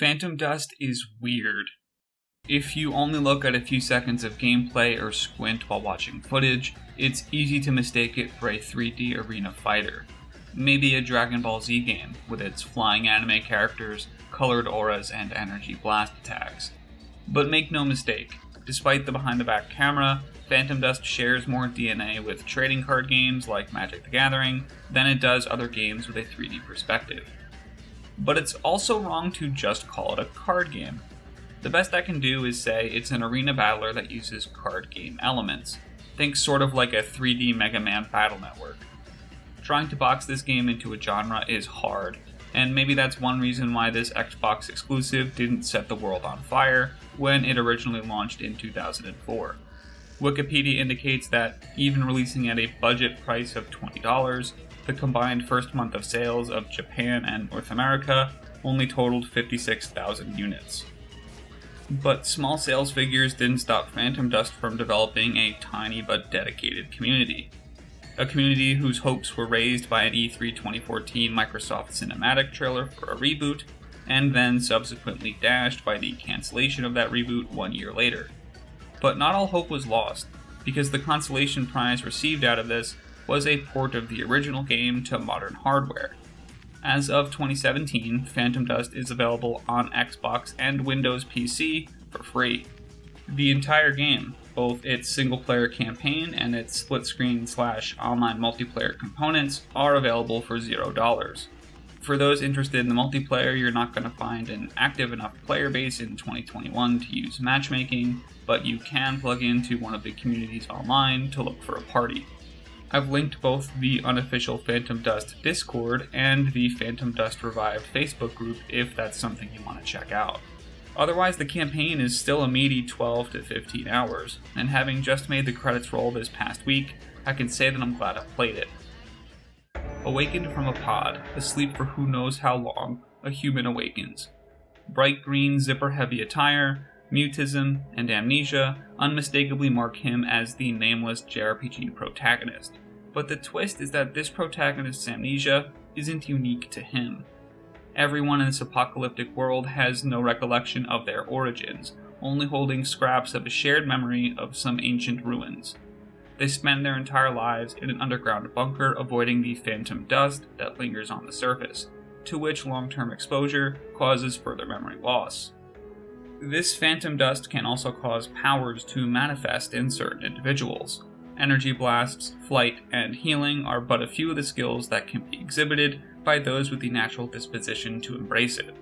Phantom Dust is weird. If you only look at a few seconds of gameplay or squint while watching footage, it's easy to mistake it for a 3D arena fighter. Maybe a Dragon Ball Z game with its flying anime characters, colored auras, and energy blast attacks. But make no mistake, despite the behind-the-back camera, Phantom Dust shares more DNA with trading card games like Magic the Gathering than it does other games with a 3D perspective. But it's also wrong to just call it a card game. The best I can do is say it's an arena battler that uses card game elements. Think sort of like a 3D Mega Man Battle Network. Trying to box this game into a genre is hard, and maybe that's one reason why this Xbox exclusive didn't set the world on fire when it originally launched in 2004. Wikipedia indicates that even releasing at a budget price of $20, the combined first month of sales of Japan and North America only totaled 56,000 units. But small sales figures didn't stop Phantom Dust from developing a tiny but dedicated community. A community whose hopes were raised by an E3 2014 Microsoft cinematic trailer for a reboot, and then subsequently dashed by the cancellation of that reboot 1 year later. But not all hope was lost, because the consolation prize received out of this was a port of the original game to modern hardware. As of 2017, Phantom Dust is available on Xbox and Windows PC for free. The entire game, both its single-player campaign and its split-screen/online multiplayer components, are available for $0. For those interested in the multiplayer, you're not going to find an active enough player base in 2021 to use matchmaking, but you can plug into one of the communities online to look for a party. I've linked both the unofficial Phantom Dust Discord and the Phantom Dust Revived Facebook group if that's something you want to check out. Otherwise, the campaign is still a meaty 12 to 15 hours, and having just made the credits roll this past week, I can say that I'm glad I played it. Awakened from a pod, asleep for who knows how long, a human awakens. Bright green zipper-heavy attire, mutism, and amnesia unmistakably mark him as the nameless JRPG protagonist. But the twist is that this protagonist's amnesia isn't unique to him. Everyone in this apocalyptic world has no recollection of their origins, only holding scraps of a shared memory of some ancient ruins. They spend their entire lives in an underground bunker avoiding the phantom dust that lingers on the surface, to which long-term exposure causes further memory loss. This phantom dust can also cause powers to manifest in certain individuals. Energy blasts, flight, and healing are but a few of the skills that can be exhibited by those with the natural disposition to embrace it.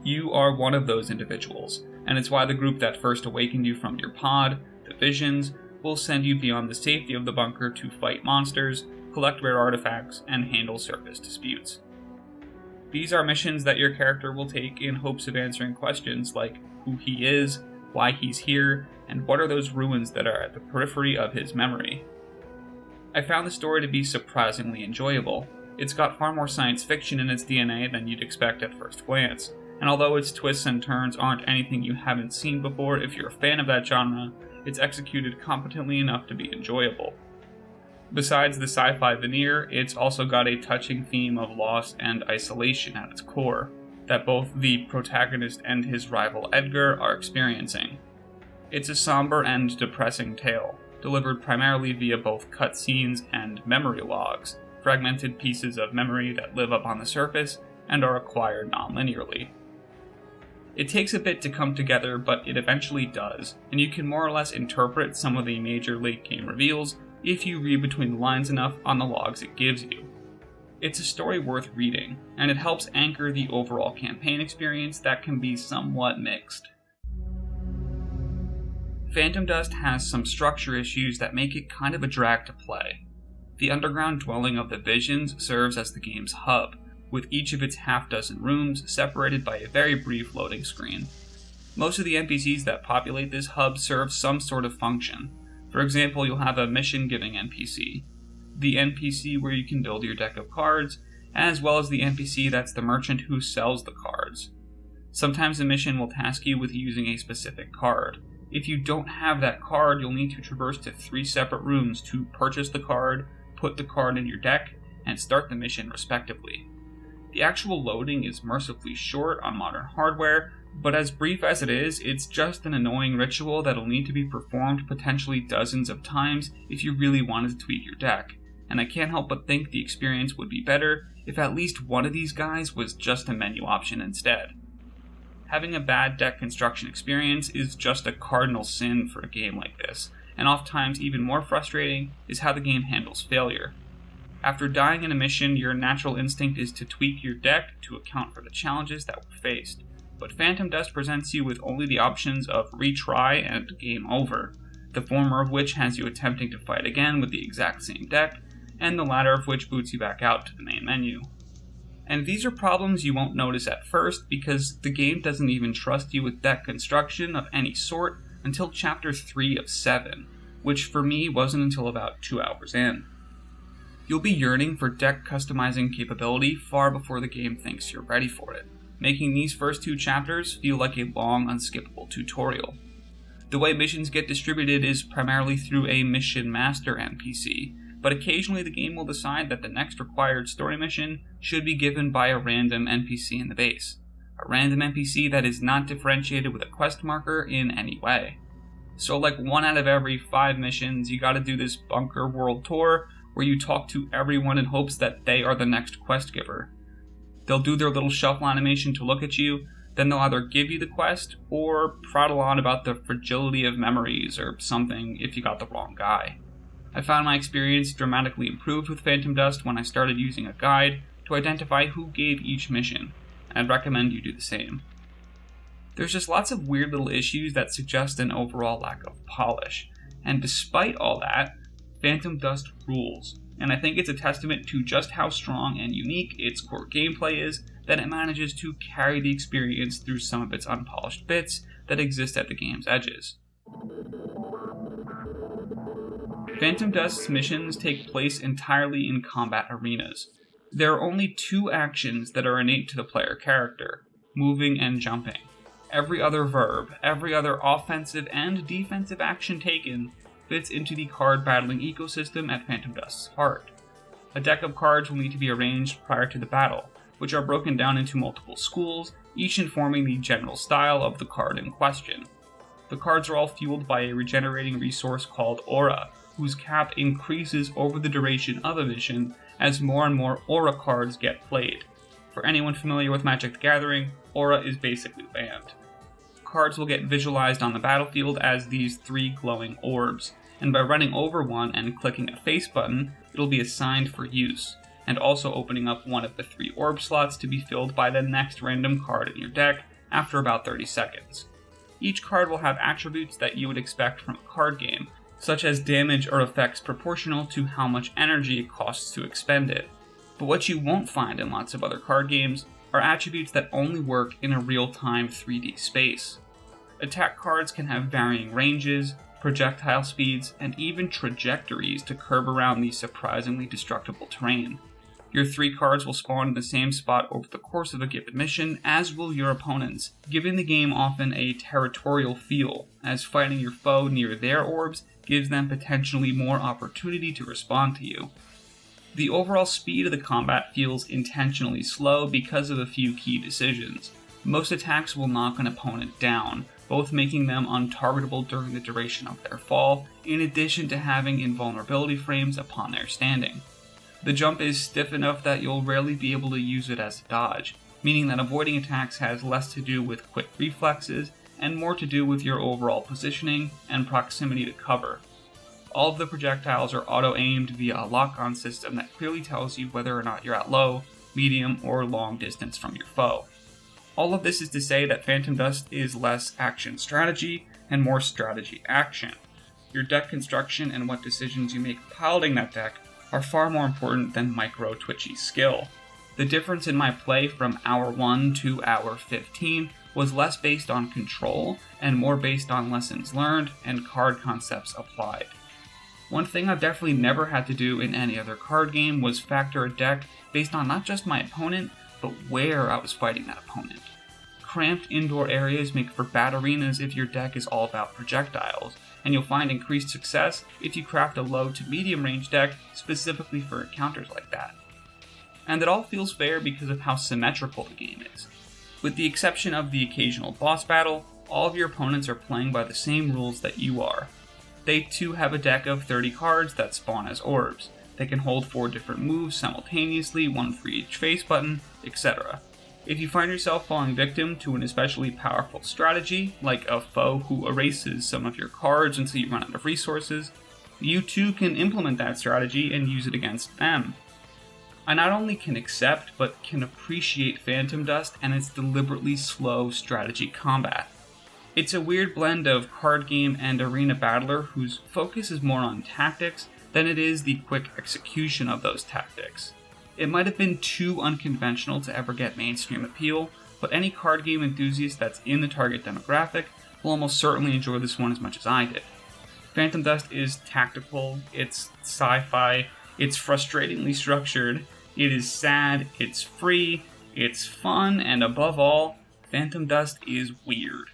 You are one of those individuals, and it's why the group that first awakened you from your pod, the Visions, will send you beyond the safety of the bunker to fight monsters, collect rare artifacts, and handle surface disputes. These are missions that your character will take in hopes of answering questions like who he is, why he's here, and what are those ruins that are at the periphery of his memory. I found the story to be surprisingly enjoyable. It's got far more science fiction in its DNA than you'd expect at first glance, and although its twists and turns aren't anything you haven't seen before if you're a fan of that genre, it's executed competently enough to be enjoyable. Besides the sci-fi veneer, it's also got a touching theme of loss and isolation at its core, that both the protagonist and his rival Edgar are experiencing. It's a somber and depressing tale, delivered primarily via both cutscenes and memory logs, fragmented pieces of memory that live up on the surface and are acquired non-linearly. It takes a bit to come together, but it eventually does, and you can more or less interpret some of the major late-game reveals if you read between the lines enough on the logs it gives you. It's a story worth reading, and it helps anchor the overall campaign experience that can be somewhat mixed. Phantom Dust has some structure issues that make it kind of a drag to play. The underground dwelling of the Visions serves as the game's hub, with each of its half-dozen rooms separated by a very brief loading screen. Most of the NPCs that populate this hub serve some sort of function. For example, you'll have a mission-giving NPC, the NPC where you can build your deck of cards, as well as the NPC that's the merchant who sells the cards. Sometimes a mission will task you with using a specific card. If you don't have that card, you'll need to traverse to 3 separate rooms to purchase the card, put the card in your deck, and start the mission respectively. The actual loading is mercifully short on modern hardware, But as brief as it is, it's just an annoying ritual that'll need to be performed potentially dozens of times if you really wanted to tweak your deck, and I can't help but think the experience would be better if at least one of these guys was just a menu option instead. Having a bad deck construction experience is just a cardinal sin for a game like this, and oftentimes even more frustrating is how the game handles failure. After dying in a mission, your natural instinct is to tweak your deck to account for the challenges that were faced, but Phantom Dust presents you with only the options of retry and game over, the former of which has you attempting to fight again with the exact same deck, and the latter of which boots you back out to the main menu. And these are problems you won't notice at first because the game doesn't even trust you with deck construction of any sort until Chapter 3 of 7, which for me wasn't until about 2 hours in. You'll be yearning for deck customizing capability far before the game thinks you're ready for it, making these first 2 chapters feel like a long, unskippable tutorial. The way missions get distributed is primarily through a Mission Master NPC, but occasionally the game will decide that the next required story mission should be given by a random NPC in the base. A random NPC that is not differentiated with a quest marker in any way. So like 1 out of every 5 missions, you gotta do this bunker world tour where you talk to everyone in hopes that they are the next quest giver. They'll do their little shuffle animation to look at you, then they'll either give you the quest or prattle on about the fragility of memories or something if you got the wrong guy. I found my experience dramatically improved with Phantom Dust when I started using a guide to identify who gave each mission, and I'd recommend you do the same. There's just lots of weird little issues that suggest an overall lack of polish, and despite all that, Phantom Dust rules, and I think it's a testament to just how strong and unique its core gameplay is that it manages to carry the experience through some of its unpolished bits that exist at the game's edges. Phantom Dust's missions take place entirely in combat arenas. There are only 2 actions that are innate to the player character, moving and jumping. Every other verb, every other offensive and defensive action taken fits into the card battling ecosystem at Phantom Dust's heart. A deck of cards will need to be arranged prior to the battle, which are broken down into multiple schools, each informing the general style of the card in question. The cards are all fueled by a regenerating resource called Aura, whose cap increases over the duration of a mission as more and more Aura cards get played. For anyone familiar with Magic the Gathering, Aura is basically land. Cards will get visualized on the battlefield as these 3 glowing orbs, and by running over one and clicking a face button, it'll be assigned for use, and also opening up one of the 3 orb slots to be filled by the next random card in your deck after about 30 seconds. Each card will have attributes that you would expect from a card game, such as damage or effects proportional to how much energy it costs to expend it. But what you won't find in lots of other card games are attributes that only work in a real-time 3D space. Attack cards can have varying ranges, projectile speeds, and even trajectories to curve around the surprisingly destructible terrain. Your 3 cards will spawn in the same spot over the course of a given mission, as will your opponents, giving the game often a territorial feel, as fighting your foe near their orbs gives them potentially more opportunity to respond to you. The overall speed of the combat feels intentionally slow because of a few key decisions. Most attacks will knock an opponent down, both making them untargetable during the duration of their fall, in addition to having invulnerability frames upon their standing. The jump is stiff enough that you'll rarely be able to use it as a dodge, meaning that avoiding attacks has less to do with quick reflexes and more to do with your overall positioning and proximity to cover. All of the projectiles are auto-aimed via a lock-on system that clearly tells you whether or not you're at low, medium, or long distance from your foe. All of this is to say that Phantom Dust is less action strategy and more strategy action. Your deck construction and what decisions you make piloting that deck are far more important than micro twitchy skill. The difference in my play from hour 1 to hour 15 was less based on control and more based on lessons learned and card concepts applied. One thing I've definitely never had to do in any other card game was factor a deck based on not just my opponent, but where I was fighting that opponent. Cramped indoor areas make for bad arenas if your deck is all about projectiles, and you'll find increased success if you craft a low to medium range deck specifically for encounters like that. And it all feels fair because of how symmetrical the game is. With the exception of the occasional boss battle, all of your opponents are playing by the same rules that you are. They too have a deck of 30 cards that spawn as orbs. They can hold 4 different moves simultaneously, 1 for each face button, etc. If you find yourself falling victim to an especially powerful strategy, like a foe who erases some of your cards until you run out of resources, you too can implement that strategy and use it against them. I not only can accept, but can appreciate Phantom Dust and its deliberately slow strategy combat. It's a weird blend of card game and arena battler whose focus is more on tactics than it is the quick execution of those tactics. It might have been too unconventional to ever get mainstream appeal, but any card game enthusiast that's in the target demographic will almost certainly enjoy this one as much as I did. Phantom Dust is tactical, it's sci-fi, it's frustratingly structured, it is sad, it's free, it's fun, and above all, Phantom Dust is weird.